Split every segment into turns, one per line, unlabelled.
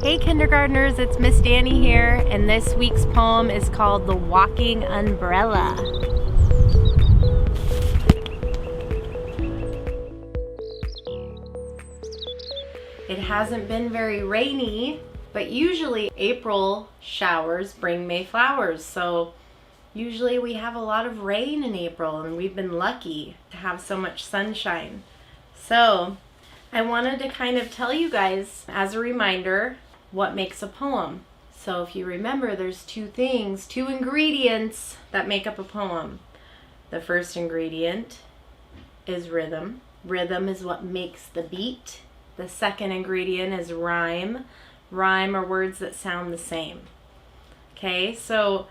Hey kindergartners, it's Miss Dani here, and this week's poem is called The Walking Umbrella. It hasn't been very rainy, but usually April showers bring May flowers, so usually we have a lot of rain in April, and we've been lucky to have so much sunshine. So I wanted to kind of tell you guys, as a reminder, what makes a poem. So if you remember, there's two ingredients that make up a poem. The first ingredient is rhythm. Rhythm is what makes the beat. The second ingredient is rhyme. Rhyme are words that sound the same. Okay, so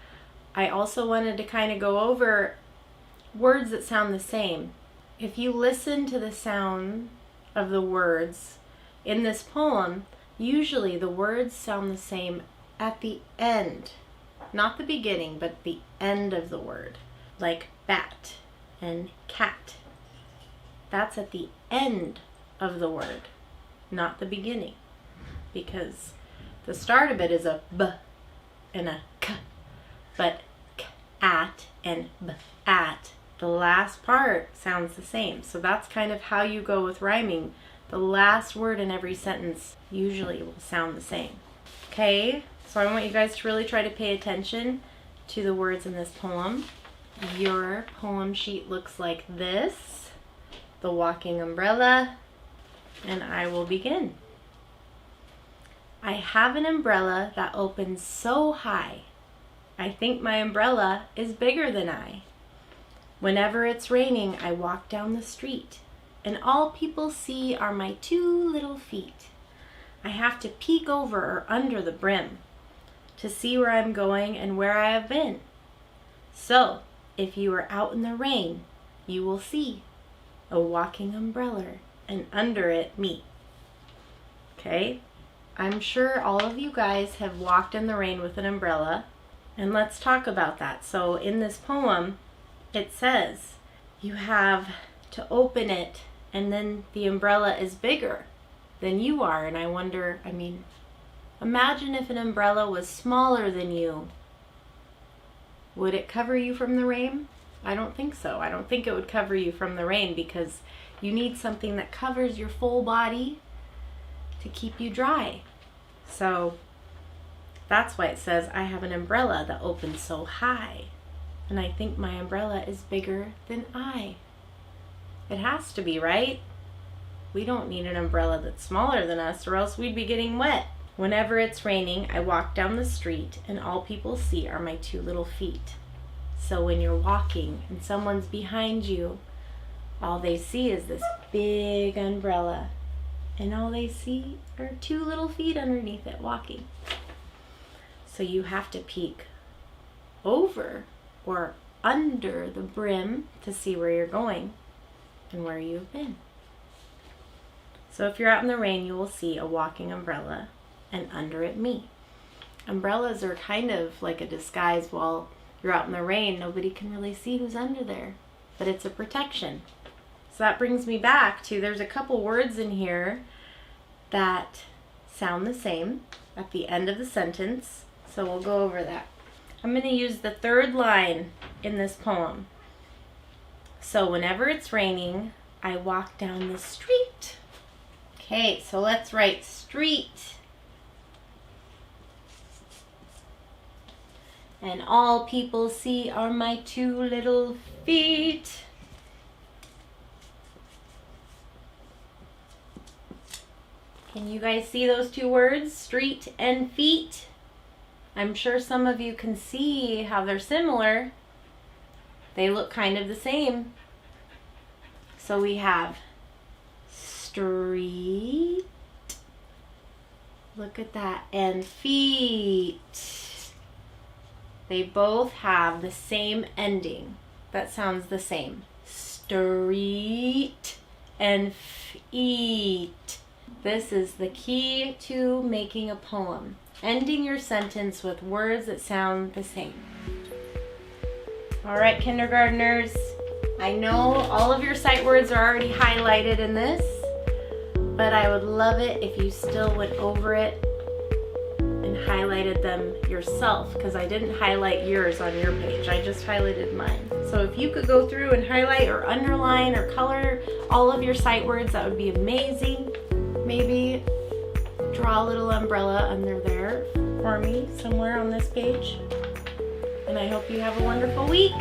I also wanted to kind of go over words that sound the same. If you listen to the sound of the words in this poem, usually the words sound the same at the end. Not the beginning, but the end of the word. Like bat and cat. That's at the end of the word, not the beginning. Because the start of it is a b and a k. But at and b at, the last part sounds the same. So that's kind of how you go with rhyming. The last word in every sentence usually will sound the same. Okay, so I want you guys to really try to pay attention to the words in this poem. Your poem sheet looks like this. The walking umbrella. And I will begin. I have an umbrella that opens so high. I think my umbrella is bigger than I. Whenever it's raining, I walk down the street, and all people see are my two little feet. I have to peek over or under the brim to see where I'm going and where I have been. So, if you are out in the rain, you will see a walking umbrella, and under it, me. Okay? I'm sure all of you guys have walked in the rain with an umbrella, and let's talk about that. So in this poem, it says you have to open it, and then the umbrella is bigger than you are. And I wonder, imagine if an umbrella was smaller than you. Would it cover you from the rain? I don't think so. I don't think it would cover you from the rain, because you need something that covers your full body to keep you dry. So that's why it says I have an umbrella that opens so high, and I think my umbrella is bigger than I. It has to be, right? We don't need an umbrella that's smaller than us, or else we'd be getting wet. Whenever it's raining, I walk down the street, and all people see are my two little feet. So when you're walking and someone's behind you, all they see is this big umbrella, and all they see are two little feet underneath it walking. So you have to peek over or under the brim to see where you're going and where you've been. So if you're out in the rain, you will see a walking umbrella, and under it, me. Umbrellas are kind of like a disguise. While you're out in the rain, nobody can really see who's under there, but it's a protection. So that brings me back to, there's a couple words in here that sound the same at the end of the sentence. So we'll go over that. I'm going to use the third line in this poem. So whenever it's raining, I walk down the street. Okay, so let's write street. And all people see are my two little feet. Can you guys see those two words, street and feet? I'm sure some of you can see how they're similar. They look kind of the same. So we have street, look at that, and feet. They both have the same ending. That sounds the same. Street and feet. This is the key to making a poem. Ending your sentence with words that sound the same. All right, kindergartners, I know all of your sight words are already highlighted in this, but I would love it if you still went over it and highlighted them yourself, because I didn't highlight yours on your page. I just highlighted mine. So if you could go through and highlight or underline or color all of your sight words, that would be amazing. Maybe draw a little umbrella under there for me somewhere on this page. And I hope you have a wonderful week.